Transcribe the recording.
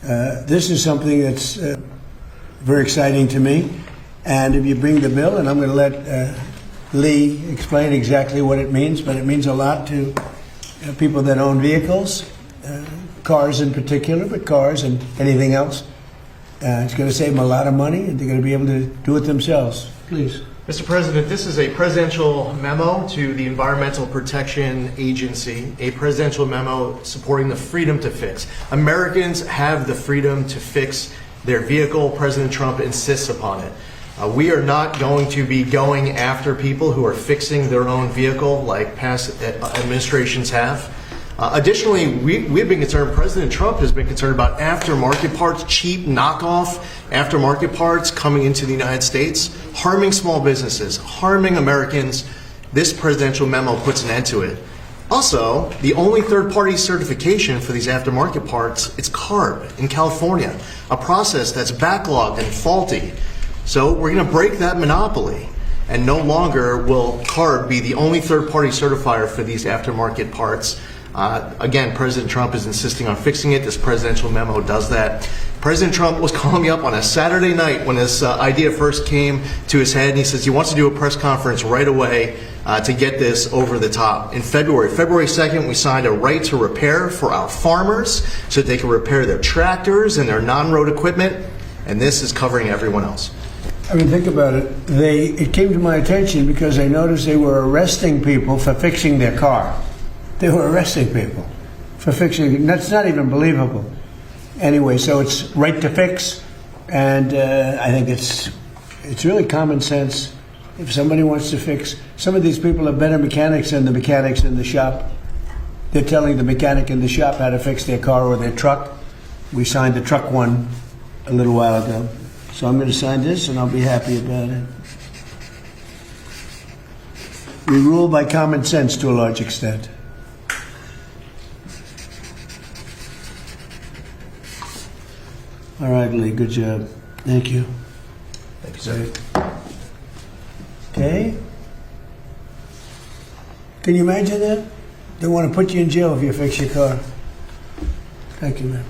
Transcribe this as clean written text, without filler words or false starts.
This is something that's very exciting to me. And if you bring the bill, and I'm going to let Lee explain exactly what it means, but it means a lot to people that own vehicles, cars in particular, but cars and anything else. It's going to save them a lot of money, and they're going to be able to do it themselves. Please. Mr. President, this is a presidential memo to the Environmental Protection Agency, a presidential memo supporting the freedom to fix. Americans have the freedom to fix their vehicle. President Trump insists upon it. We are not going to be going after people who are fixing their own vehicle like past administrations have. Additionally, we've been concerned, President Trump has been concerned about aftermarket parts, cheap knockoff aftermarket parts coming into the United States, harming small businesses, harming Americans. This presidential memo puts an end to it. Also, the only third-party certification for these aftermarket parts is CARB in California, a process that's backlogged and faulty. So we're going to break that monopoly, and no longer will CARB be the only third-party certifier for these aftermarket parts. Again, President Trump is insisting on fixing it. This presidential memo does that. President Trump was calling me up on a Saturday night when this idea first came to his head, and he says he wants to do a press conference right away to get this over the top. In February 2nd, we signed a right to repair for our farmers so that they can repair their tractors and their non-road equipment, and this is covering everyone else. I mean, think about it. It came to my attention because I noticed they were arresting people for fixing their car. They were arresting people for fixing. That's not even believable. Anyway, so it's right to fix, and I think it's really common sense. If somebody wants to fix, some of these people are better mechanics than the mechanics in the shop. They're telling the mechanic in the shop how to fix their car or their truck. We signed the truck one a little while ago. So I'm going to sign this, and I'll be happy about it. We rule by common sense to a large extent. All right, Lee, good job. Thank you. Thank you, sir. Okay. Can you imagine that? They want to put you in jail if you fix your car. Thank you, man.